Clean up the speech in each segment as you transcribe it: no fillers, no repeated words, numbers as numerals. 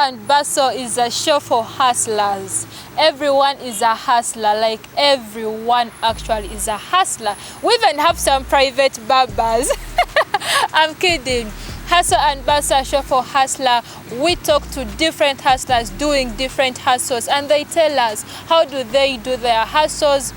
and Bustle is a show for hustlers. Everyone is a hustler, like everyone actually is a hustler. We even have some private barbers. I'm kidding. Hustle and Bustle show for hustler. We talk to different hustlers doing different hustles, and they tell us how do they do their hustles,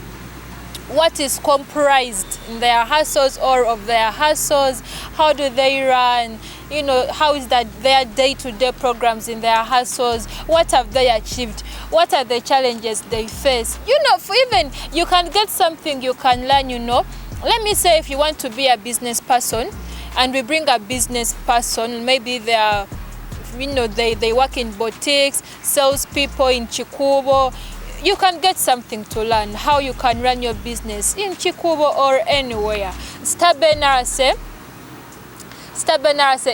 what is comprised in their hustles or of their hustles, how do they run, you know, how is that their day-to-day programs in their hustles, what have they achieved, what are the challenges they face. You know, for even you can get something you can learn, you know. Let me say if you want to be a business person and we bring a business person, maybe they are, you know, they work in boutiques, salespeople in Chikubo, you can get something to learn how you can run your business in Chikubo or anywhere. Stabenarase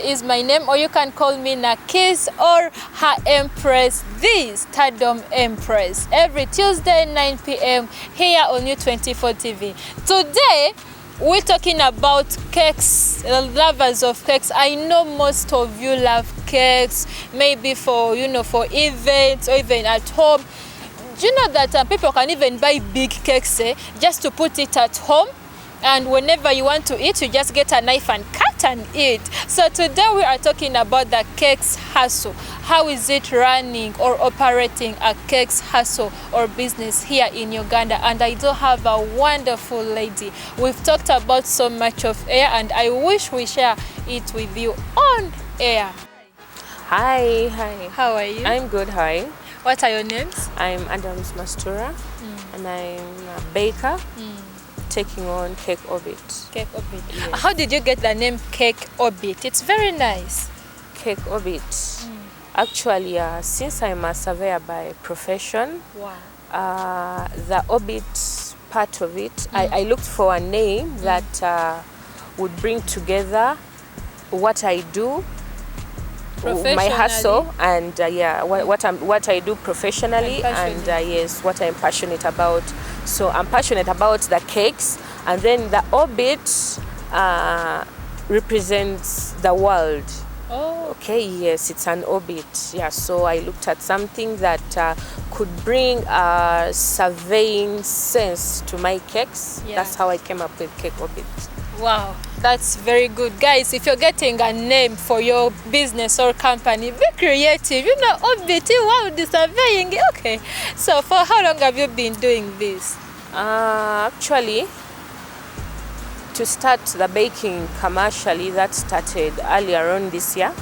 is my name, or you can call me Nakis or her Empress, the Stardom Empress, every Tuesday 9 p.m. here on U24 TV. Today we're talking about cakes, lovers of cakes. I know most of you love cakes, maybe for, you know, for events or even at home. Do you know that people can even buy big cakes just to put it at home? And whenever you want to eat, you just get a knife and cut and eat. So today we are talking about the cakes hustle. How is it running or operating a cakes hustle or business here in Uganda? And I do have a wonderful lady. We've talked about so much of air, and I wish we share it with you on air. Hi. How are you? I'm good, hi. What are your names? I'm Adams Mastura, and I'm a baker taking on Cake Orbit. Cake Orbit. Yes. How did you get the name Cake Orbit? It's very nice. Cake Orbit. Actually, since I'm a surveyor by profession, Wow. the orbit part of it, I looked for a name that would bring together what I do, my hustle, and what I do professionally, and yes, what I'm passionate about. So I'm passionate about the cakes, and then the orbit represents the world. Oh. Okay, yes, it's an orbit. Yeah, so I looked at something that could bring a surveying sense to my cakes. Yeah. That's how I came up with Cake Orbit. Wow, that's very good. Guys, if you're getting a name for your business or company, be creative. You know, Orbit, wow, the surveying. Okay, so for how long have you been doing this? Actually, to start the baking commercially, that started earlier on this year.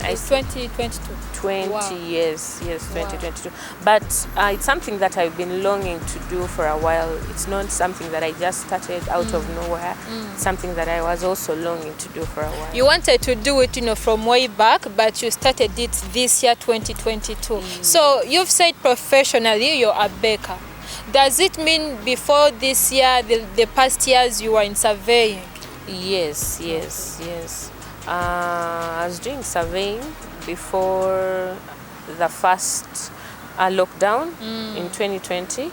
It's 2022. 20 Wow. years, yes, Wow. 2022. But it's something that I've been longing to do for a while. It's not something that I just started out of nowhere. It's something that I was also longing to do for a while. You wanted to do it, you know, from way back, but you started it this year, 2022. So you've said professionally you're a baker. Does it mean before this year, the past years you were in surveying? Yes. I was doing surveying before the first lockdown in 2020.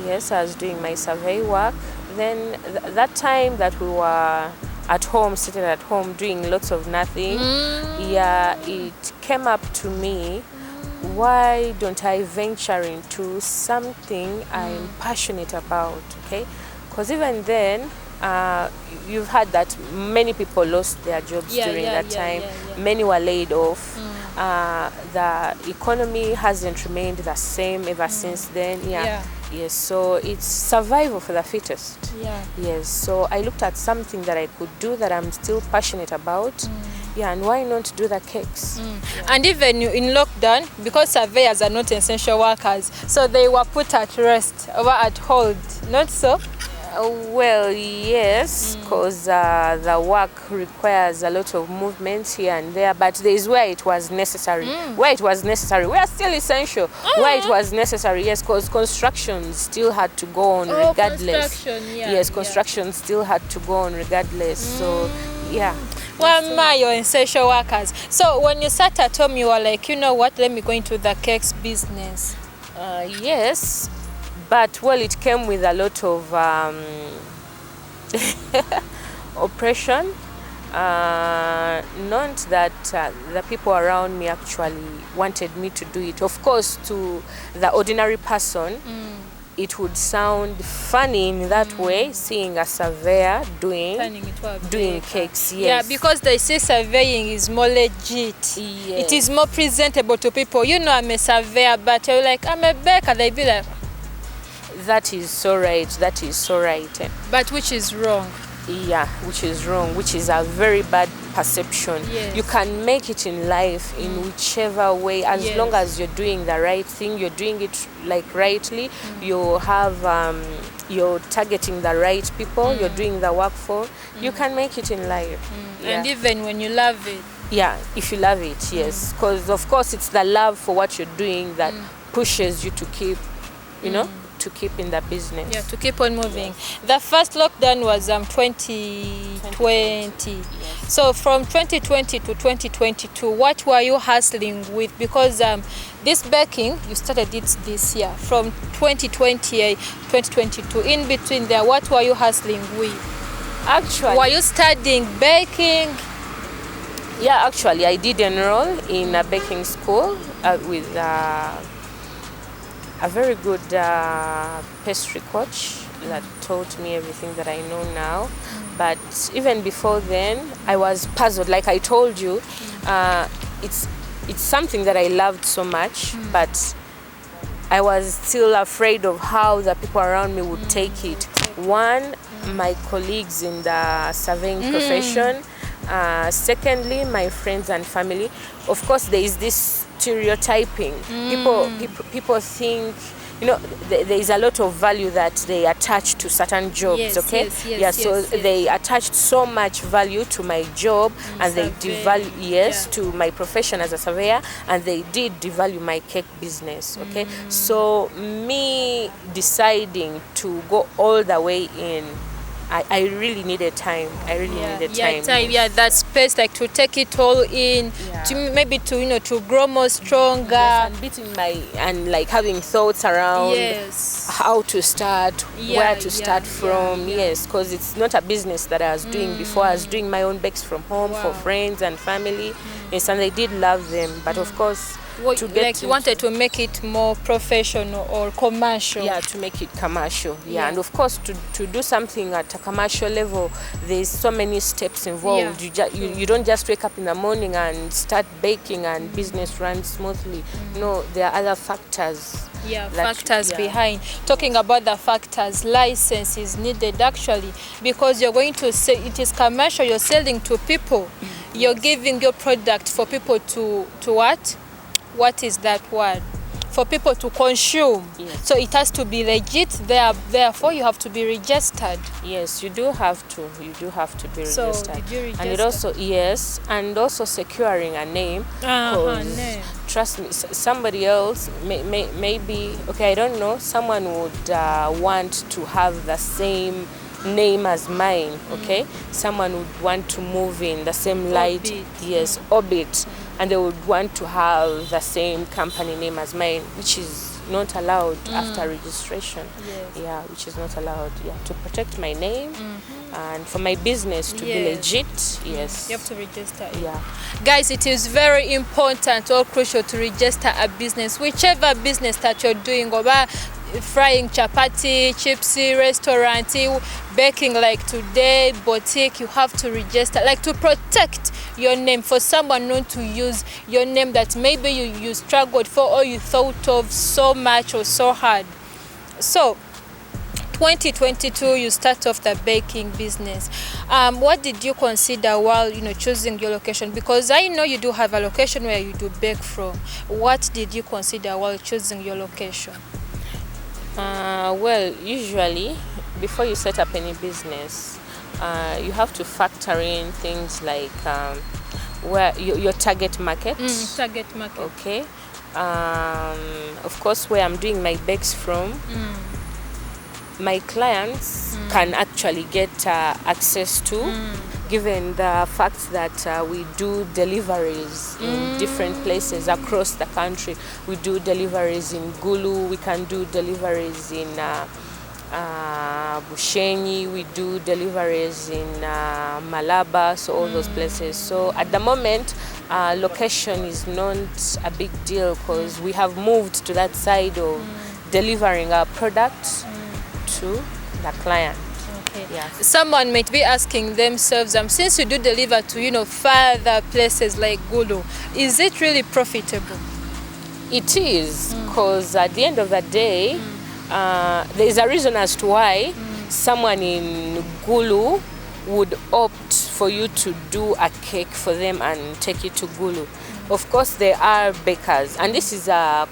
Yes, I was doing my survey work. Then that time that we were at home, sitting at home doing lots of nothing, yeah, it came up to me, why don't I venture into something I'm passionate about, okay? Because even then, you've heard that many people lost their jobs during that time. Many were laid off. The economy hasn't remained the same ever since then. Yes, so it's survival for the fittest. Yes, so I looked at something that I could do that I'm still passionate about. And why not do the cakes? And even in lockdown, because surveyors are not essential workers, so they were put at rest or at hold, not so? Well, yes, because the work requires a lot of movement here and there, but there is where it was necessary. Where it was necessary, we are still essential. Where it was necessary, yes, because construction still had to go on regardless. Construction still had to go on regardless. So, yeah. Well, my, you're essential workers. So when you sat at home, you were like, you know what, let me go into the cakes business. Yes. But, well, it came with a lot of oppression. Not that the people around me actually wanted me to do it. Of course, to the ordinary person, it would sound funny in that way, seeing a surveyor doing cakes. Yes. Yeah, because they say surveying is more legit. Yes. It is more presentable to people. You know, I'm a surveyor, but you're like, I'm a baker. They be like, that is so right. That is so right. But which is wrong. Yeah, which is wrong, which is a very bad perception. Yes. You can make it in life in whichever way, as Yes. long as you're doing the right thing, you're doing it like rightly, you have you're targeting the right people, you're doing the work for, you can make it in life. Yeah. And even when you love it. Yeah, if you love it, yes. Because of course it's the love for what you're doing that pushes you to keep, you know, to keep in the business. Yeah, to keep on moving. Yes. The first lockdown was 2020. Yes. So from 2020 to 2022, what were you hustling with? Because this baking, you started it this year. From 2020, 2022, in between there, what were you hustling with? Actually, were you studying baking? Yeah, actually, I did enroll in a baking school with a very good pastry coach that taught me everything that I know now. But even before then, I was puzzled. Like I told you, it's something that I loved so much, but I was still afraid of how the people around me would take it. One, my colleagues in the surveying profession. Secondly, my friends and family. Of course, there is this stereotyping. People think, you know, there is a lot of value that they attach to certain jobs. Yes, okay, yes, so they attached so much value to my job, and they devalue to my profession as a surveyor, and they did devalue my cake business. Okay, so me deciding to go all the way in, I really needed time. That space, like to take it all in, to maybe to, you know, to grow more stronger. And beating and like having thoughts around how to start, where to start from. Yes, because it's not a business that I was doing before. I was doing my own bakes from home for friends and family. Yes, and I did love them, but of course, you wanted to make it more professional or commercial. Yeah, to make it commercial. Yeah, and of course, to do something at a commercial level, there's so many steps involved. You don't just wake up in the morning and start baking and business runs smoothly. No, there are other factors. Factors behind. Talking about the factors, license is needed actually, because you're going to say it is commercial. You're selling to people. You're giving your product for people to what? What is that word? For people to consume. Yes. So it has to be legit. Therefore, you have to be registered. Yes, you do have to. You do have to be registered. So did you register? And it also and also securing a name. Name. Trust me, somebody else maybe okay. I don't know. Someone would want to have the same name as mine. Okay, someone would want to move in the same light. Yes, orbit. And they would want to have the same company name as mine, which is not allowed after registration. Yes. Yeah, which is not allowed. Yeah, to protect my name and for my business to be legit. Yes, you have to register it. Yeah, guys, it is very important or crucial to register a business, whichever business that you're doing, or frying chapati, chipsy, restaurant, baking like today, boutique. You have to register, like to protect your name, for someone not to use your name that maybe you struggled for or you thought of so much or so hard. So 2022 you start off the baking business. What did you consider while choosing your location? Because I know you do have a location where you do bake from. What did you consider while choosing your location? Well, usually before you set up any business, you have to factor in things like where your target market. Target market. Okay. Of course, where I'm doing my bakes from, my clients can actually get access to, given the fact that we do deliveries in different places across the country. We do deliveries in Gulu. We can do deliveries in Bushenyi, we do deliveries in Malaba, so all those places. So at the moment, location is not a big deal because we have moved to that side of delivering our products to the client. Okay. Yes. Someone might be asking themselves, since you do deliver to, further places like Gulu, is it really profitable? It is, because at the end of the day, there is a reason as to why someone in Gulu would opt for you to do a cake for them and take it to Gulu. Of course, there are bakers, and this is a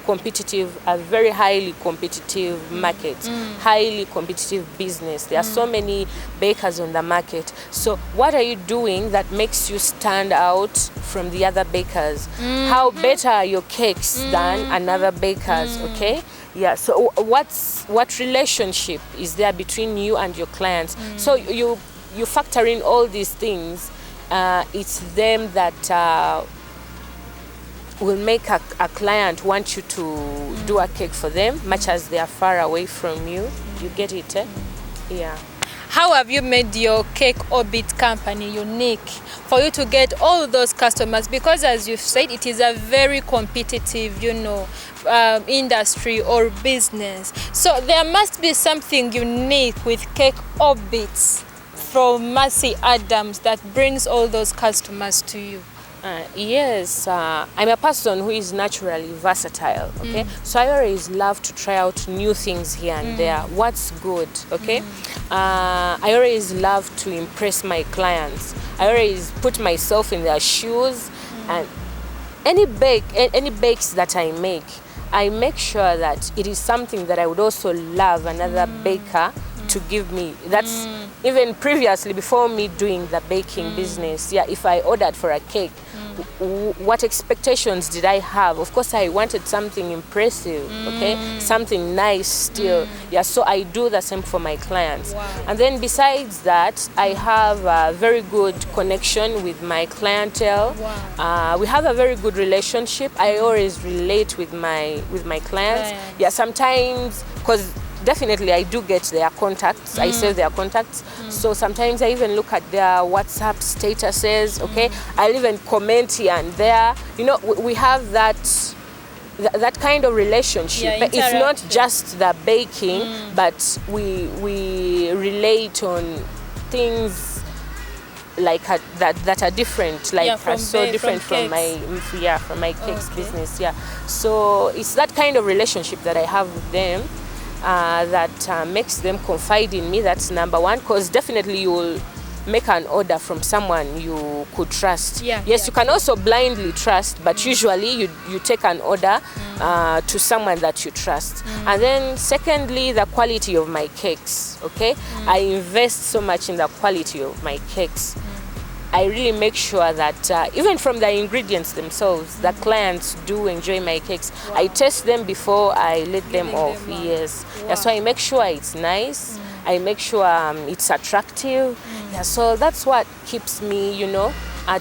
very highly competitive market, highly competitive business. There are so many bakers on the market. So what are you doing that makes you stand out from the other bakers? How better are your cakes than another baker's, okay? Yeah, so what relationship is there between you and your clients? So you factor in all these things. It's them that will make a client want you to do a cake for them, much as they are far away from you. You get it, eh? Yeah. How have you made your cake orbit company unique for you to get all those customers? Because as you've said, it is a very competitive, industry or business. So there must be something unique with cake orbits from Mercy Adams that brings all those customers to you. Yes, I'm a person who is naturally versatile, okay? So I always love to try out new things here and there. What's good, okay? I always love to impress my clients. I always put myself in their shoes, and any bakes that I make sure that it is something that I would also love another baker to give me. That's even previously, before me doing the baking business. Yeah, if I ordered for a cake, what expectations did I have? Of course, I wanted something impressive, okay? Something nice still. Yeah, so I do the same for my clients. Wow. And then besides that, I have a very good connection with my clientele. Wow. We have a very good relationship. I always relate with my clients. Yeah, sometimes, because definitely I do get their contacts. I save their contacts. So sometimes I even look at their WhatsApp statuses, okay? I'll even comment here and there. We have that kind of relationship. Yeah, it's not just the baking, but we relate on things like that are different, like different from my cakes business. Yeah, so it's that kind of relationship that I have with them. That makes them confide in me. That's number one, because definitely you will make an order from someone you could trust. Yes, you can also blindly trust, but usually you take an order to someone that you trust. And then secondly, the quality of my cakes, okay? I invest so much in the quality of my cakes. I really make sure that even from the ingredients themselves, the clients do enjoy my cakes. Wow. I test them before I let them off. Yes. Wow. Yeah, so I make sure it's nice. I make sure it's attractive. Yeah, so that's what keeps me,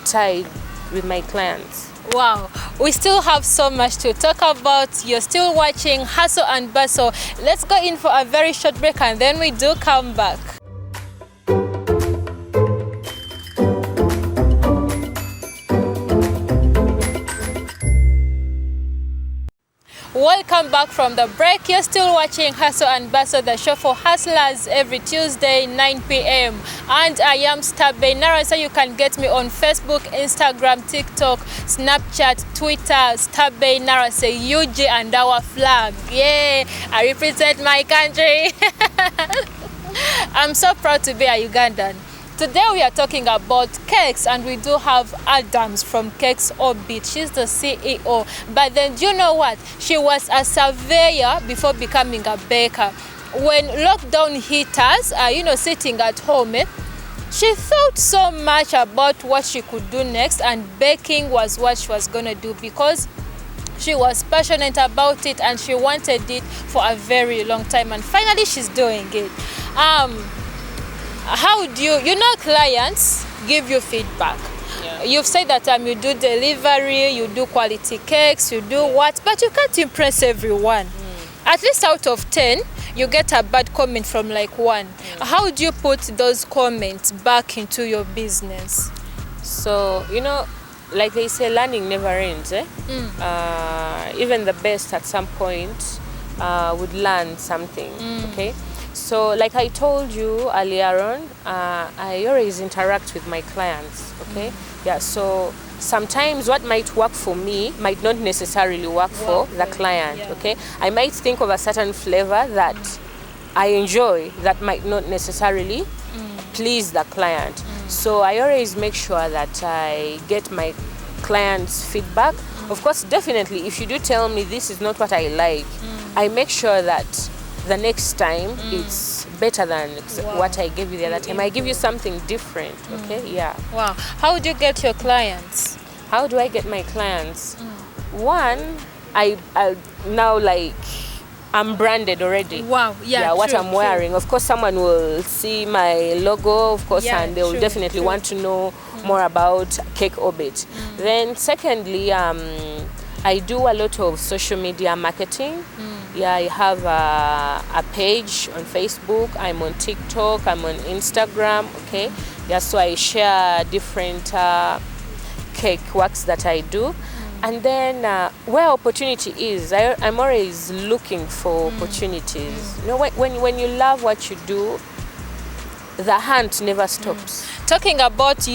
tied with my clients. Wow, we still have so much to talk about. You're still watching Hustle and Bustle. Let's go in for a very short break and then we do come back. Welcome back from the break. You're still watching Hustle and Bustle, the show for hustlers, every Tuesday, 9 p.m. And I am Stabbe Nara, so you can get me on Facebook, Instagram, TikTok, Snapchat, Twitter, Stabbe Nara, say UG and our flag. Yeah, I represent my country. I'm so proud to be a Ugandan. Today we are talking about cakes, and we do have Adams from Cakes Orbit. She's the CEO. But then, do you know what? She was a surveyor before becoming a baker. When lockdown hit us, sitting at home, she thought so much about what she could do next, and baking was what she was going to do because she was passionate about it and she wanted it for a very long time. And finally, she's doing it. How do clients give you feedback? Yeah. You've said that you do delivery, you do quality cakes, you do what, but you can't impress everyone. At least out of 10, you get a bad comment from like one. How do you put those comments back into your business? So, like they say, learning never ends. Even the best at some point would learn something. Okay. So, like I told you earlier on, I always interact with my clients. Okay. Yeah. So sometimes what might work for me might not necessarily work for the client. Yeah. Okay. I might think of a certain flavor that I enjoy that might not necessarily please the client. So I always make sure that I get my clients' feedback. Of course, definitely, if you do tell me this is not what I like, I make sure that the next time it's better than what I gave you the other time. I give you something different. Okay, yeah. Wow. How do you get your clients? How do I get my clients? One, I now like I'm branded already. Wow, yeah, what true, I'm wearing. Of course, someone will see my logo, of course, Yeah, and they will true, definitely true. want to know more about Cake Orbit. Then, secondly, I do a lot of social media marketing. Yeah, I have a page on Facebook. I'm on TikTok. I'm on Instagram. Okay. Yeah, so I share different cake works that I do. And then where opportunity is, I'm always looking for opportunities. When you love what you do, the hunt never stops. Talking about,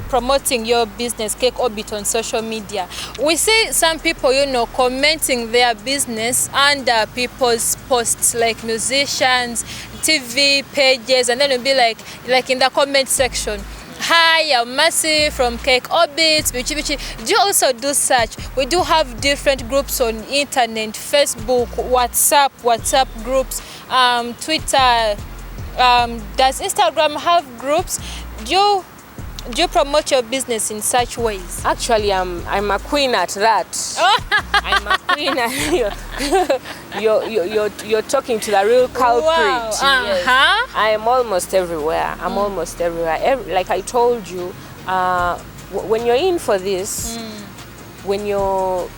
promoting your business, Cake Orbit, on social media, we see some people, commenting their business under people's posts, like musicians, TV pages, and then it'll be like in the comment section, "Hi, I'm Mercy from Cake Orbit." Do you also do such? We do have different groups on internet, Facebook, WhatsApp groups, Twitter. Does Instagram have groups? Do you promote your business in such ways? Actually, I'm a queen at that. I'm a queen at you're talking to the real culprit. Wow. Yes. I am almost everywhere. I'm almost everywhere. Like I told you, when you're in for this, when you're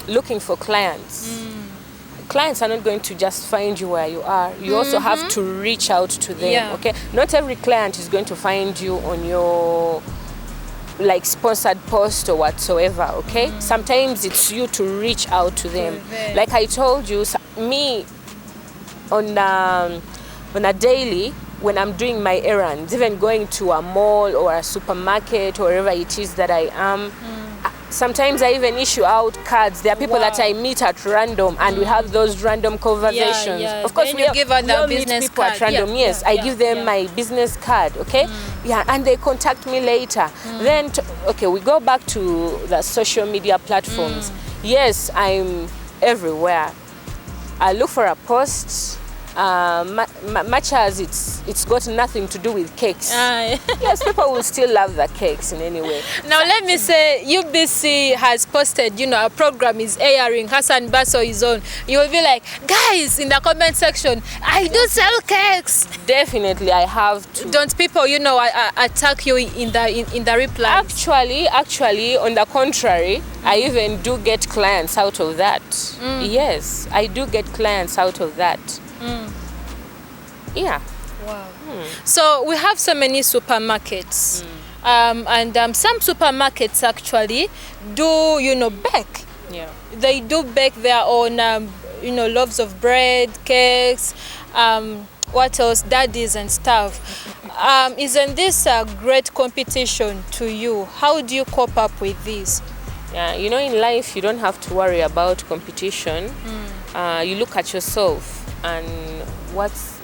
looking for clients, clients are not going to just find you where you are. You also have to reach out to them. Yeah. Okay, not every client is going to find you on your like sponsored post or whatsoever. Okay, sometimes it's you to reach out to them. Like I told you, me on a daily, when I'm doing my errands, even going to a mall or a supermarket or wherever it is that I am. Sometimes I even issue out cards. There are people that I meet at random, and we have those random conversations. Yeah. Of course, Then we you all, give out we the all meet business people at card. random. Yes, I give them my business card. Okay, and they contact me later. Then, we go back to the social media platforms. Yes, I'm everywhere. I look for a post. Much as it's got nothing to do with cakes. Yes, people will still love the cakes in any way. Now let me say, UBC has posted, a program is airing, Hassan Bustle is on. You will be like, guys, in the comment section, I do sell cakes. Definitely, I have to. Don't people, attack you in the replies? Actually, on the contrary, I even do get clients out of that. Yes, I do get clients out of that. Yeah. Wow. So we have so many supermarkets, and some supermarkets actually do bake. Yeah. They do bake their own loaves of bread, cakes, what else, daddies and stuff. Isn't this a great competition to you? How do you cope up with this? Yeah, in life you don't have to worry about competition. You look at yourself and what's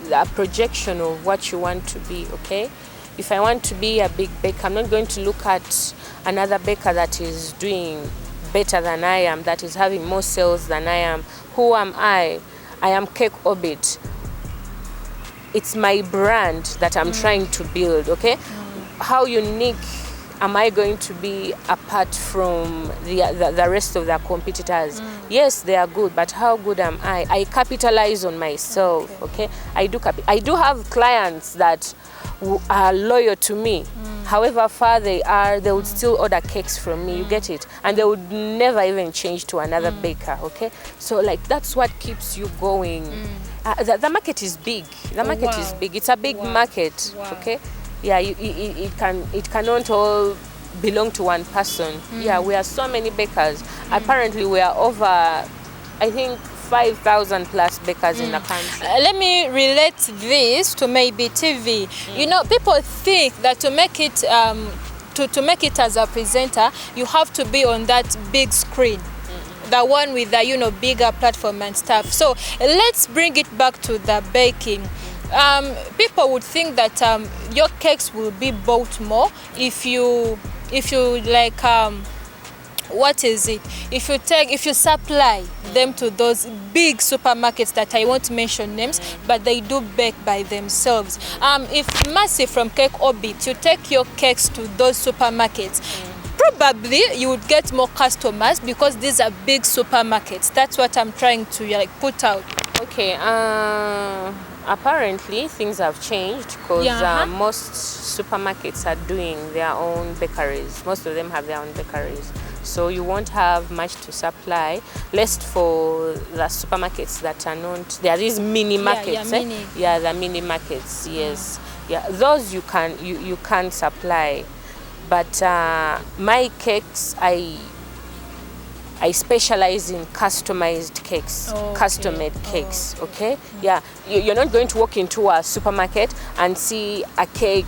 the projection of what you want to be. Okay, if I want to be a big baker, I'm not going to look at another baker that is doing better than I am, that is having more sales than I am. Who am I? I am Cake Orbit. It's my brand that I'm trying to build. Okay, how unique am I going to be apart from the rest of the competitors? Yes, they are good, but how good am I? I capitalize on myself. Okay, I do have clients that are loyal to me. however far they are, they would still order cakes from me. You get it? And they would never even change to another baker. Okay, so like that's what keeps you going. The market is big. The market is big. It's a big market. Okay, yeah, it cannot all belong to one person. Yeah, we are so many bakers. Apparently we are over, I think, 5,000 plus bakers in the country. Let me relate this to maybe TV. You know, people think that to make it to make it as a presenter, you have to be on that big screen, the one with the, you know, bigger platform and stuff. So let's bring it back to the baking. People would think that your cakes will be bought more if you like what is it? If you supply them to those big supermarkets that I won't mention names, but they do bake by themselves. If Mercy from Cake Orbit, you take your cakes to those supermarkets, probably you would get more customers because these are big supermarkets. That's what I'm trying to like put out. Okay, apparently things have changed because most supermarkets are doing their own bakeries. Most of them have their own bakeries. So you won't have much to supply, lest for the supermarkets that are not. There are these mini markets. The mini markets. Yes, yeah, those you can supply. But my cakes, I specialize in customized cakes, custom-made cakes. Okay, yeah, you're not going to walk into a supermarket and see a cake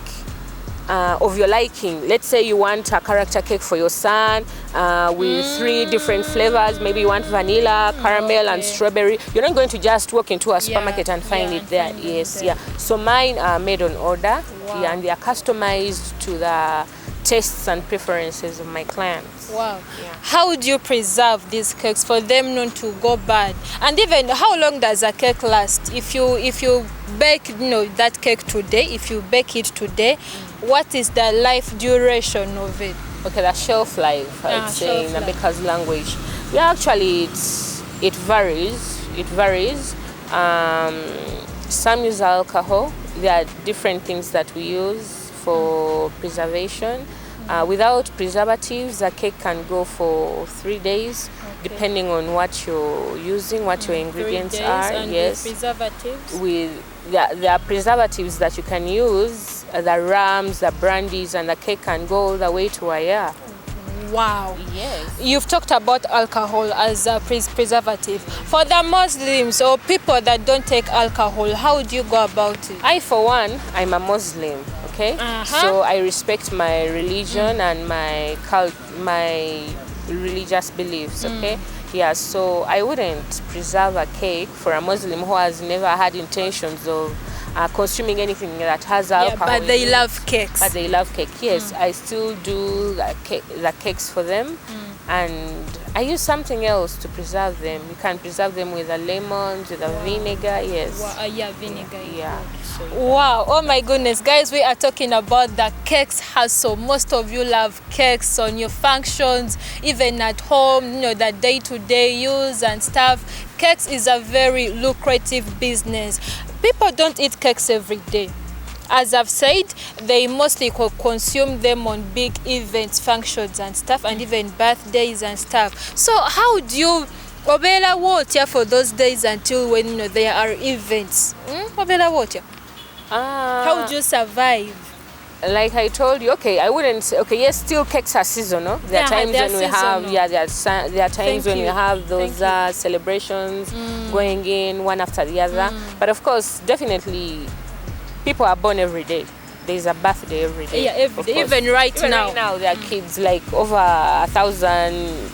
of your liking. Let's say you want a character cake for your son with 3 different flavors. Maybe you want vanilla, caramel, and strawberry. You're not going to just walk into a supermarket and find it there. Yes, yeah. So mine are made on order, and they are customized to the tastes and preferences of my clients. Wow. Yeah. How do you preserve these cakes for them not to go bad? And even how long does a cake last? If you bake, you know, that cake today, if you bake it today, what is the life duration of it? Okay, the shelf life, I'd say in the baker's language. Yeah, actually it varies. It varies. Some use alcohol. There are different things that we use for preservation. Without preservatives, a cake can go for 3 days, depending on what you're using, what your ingredients are. And yes. With preservatives? There are preservatives that you can use, the rams, the brandies, and the cake can go all the way to a year. Wow. Yes. You've talked about alcohol as a preservative. For the Muslims or people that don't take alcohol, how do you go about it? I, for one, I'm a Muslim. Okay, so I respect my religion and my religious beliefs. Okay, yeah, so I wouldn't preserve a cake for a Muslim who has never had intentions of consuming anything that has alcohol. But they love cakes. But they love cake. Yes, I still do the cakes for them, and I use something else to preserve them. You can preserve them with the lemons, with the vinegar. Yes. Vinegar. Yeah. Wow, oh my goodness, guys, we are talking about the cakes hustle. Most of you love cakes on your functions, even at home, you know, the day-to-day use and stuff. Cakes is a very lucrative business. People don't eat cakes every day. As I've said, they mostly consume them on big events, functions and stuff, and even birthdays and stuff. So how do you obela water for those days until when, you know, there are events? Obela water. How would you survive? Like I told you, okay, I wouldn't say, okay, yes, still cakes are seasonal. There are times when we have, there are times when we have those celebrations going in one after the other. But of course, definitely, people are born every day. There's a birthday every day. Yeah, every day. Even right now. Right now, there are kids, like over 1,000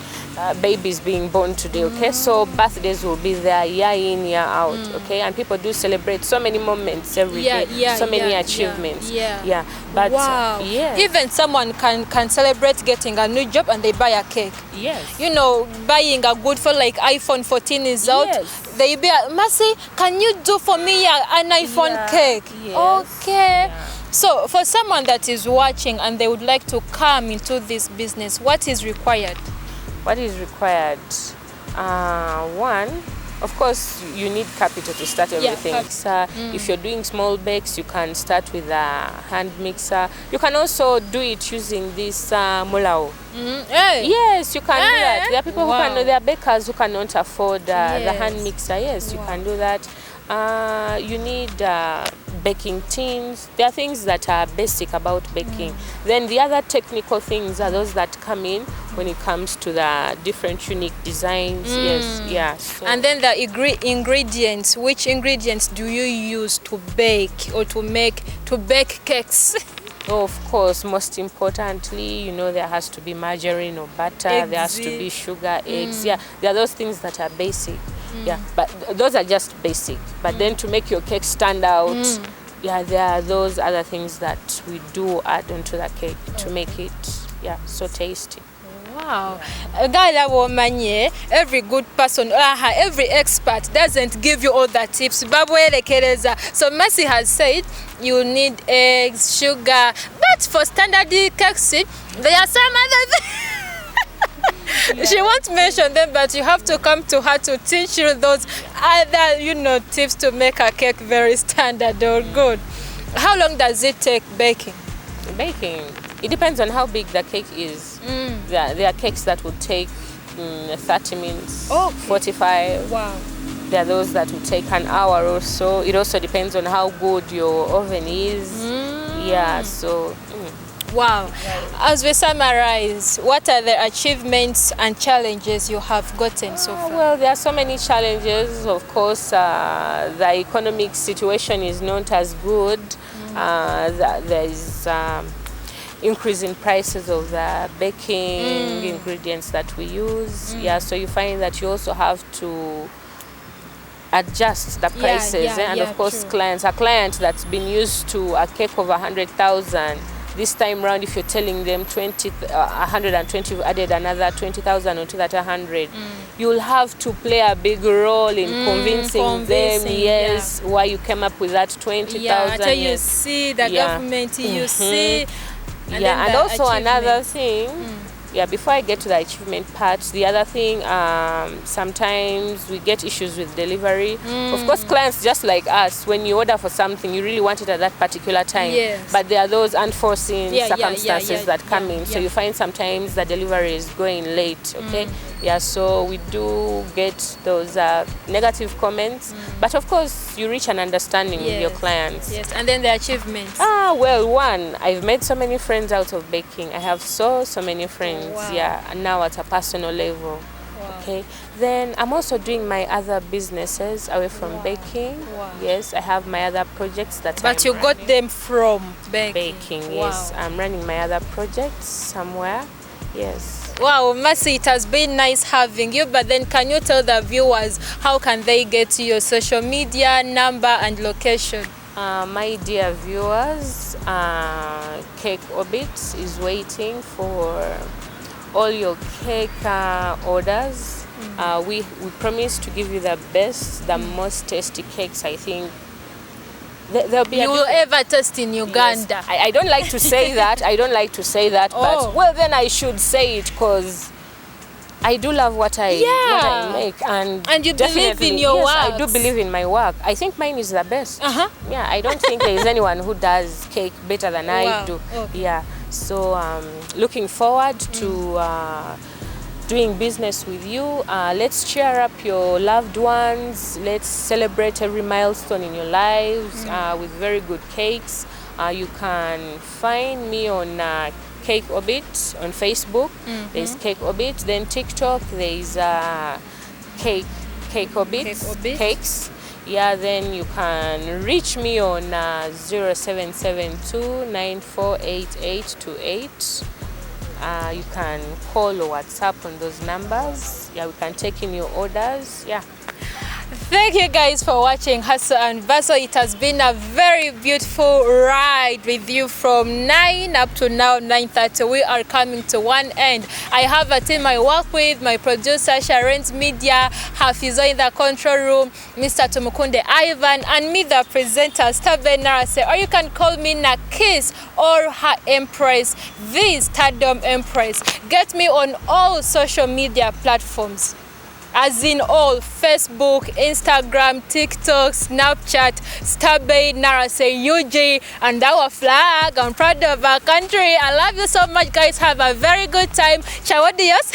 babies being born today, okay? So birthdays will be there year in, year out, okay? And people do celebrate so many moments every day, so many achievements. Yeah. But wow. Even someone can celebrate getting a new job and they buy a cake. Yes. You know, buying a good phone like iPhone 14 is out. Yes. They be Mercy, can you do for me an iPhone cake? Yes. Okay. Yeah. So for someone that is watching and they would like to come into this business, what is required? What is required? One, of course, you need capital to start everything. If you're doing small bakes, you can start with a hand mixer. You can also do it using this mulao. Hey. Yes, you can do that. There are people who Wow. there are bakers who cannot afford the Yes. hand mixer. Yes, you can do that. You need baking tins. There are things that are basic about baking. Then the other technical things are those that come in when it comes to the different unique designs. Yes, yeah. So. And then the ingredients. Which ingredients do you use to bake or to bake cakes? Oh, of course, most importantly, you know, there has to be margarine or butter. There has to be sugar, eggs. Yeah, there are those things that are basic. Yeah, but those are just basic. But then to make your cake stand out, yeah, there are those other things that we do add onto the cake to make it, yeah, so tasty. Wow. Every good person, every expert doesn't give you all the tips. So Mercy has said you need eggs, sugar, but for standard cakes, there are some other things. She won't mention them, but you have to come to her to teach you those other, tips to make a cake very standard or good. How long does it take baking? Baking, it depends on how big the cake is. There are cakes that would take 30 minutes, 45. Wow. There are those that will take an hour or so. It also depends on how good your oven is. Yeah, so... Wow. As we summarize, what are the achievements and challenges you have gotten so far? Well, there are so many challenges. Of course, the economic situation is not as good. There is increase in prices of the baking ingredients that we use. Yeah, so you find that you also have to adjust the prices. And of course, true. a client that's been used to a cake of 100,000, this time round, if you're telling them 120, you've added another 20,000 onto that 100, you'll have to play a big role in convincing them, yes, why you came up with that 20,000. Yeah, until you see the government, you see. And also another thing, before I get to the achievement part, the other thing, sometimes we get issues with delivery. Of course, clients just like us, when you order for something, you really want it at that particular time. Yes. But there are those unforeseen circumstances that come in. So you find sometimes the delivery is going late, okay? Yeah, so we do get those negative comments. But of course, you reach an understanding with your clients. Yes, and then the achievements. Well, one, I've made so many friends out of baking. I have so many friends. Wow. Yeah, and now at a personal level. Wow. Okay, then I'm also doing my other businesses away from baking. Wow. Yes, I have my other projects that But you got them from baking. Yes, I'm running my other projects somewhere. Yes. Wow, Mercy, it has been nice having you, but then can you tell the viewers how can they get to your social media, number and location? My dear viewers, Cake Orbit is waiting for all your cake orders. We promise to give you the best, the most tasty cakes. I think there'll be you will ever taste in Uganda. Yes. I don't like to say that. I don't like to say that, but well, then I should say it because I do love what I make, and you believe in your work. I do believe in my work. I think mine is the best. Yeah, I don't think there is anyone who does cake better than I do. Yeah, so looking forward to doing business with you. Let's cheer up your loved ones. Let's celebrate every milestone in your lives with very good cakes. You can find me on Cake Orbit on Facebook. There's Cake Orbit. Then TikTok, there's Cake Orbit Cakes. Yeah, then you can reach me on 0772 948828. You can call or WhatsApp on those numbers. Yeah, we can take in your orders. Yeah. Thank you guys for watching Hustle and Bustle. It has been a very beautiful ride with you from 9 up to now 9:30. We are coming to one end. I have a team I work with, my producer Sharon's Media, Hafizo in the control room, Mr. Tumukunde Ivan, and me the presenter Staben Narase, or you can call me Nakis or her Empress, the Stardom Empress. Get me on all social media platforms. as in all: Facebook, Instagram, TikTok, Snapchat, Starbase, Narase, UG, and our flag. I'm proud of our country. I love you so much, guys. Have a very good time. Ciao, adios.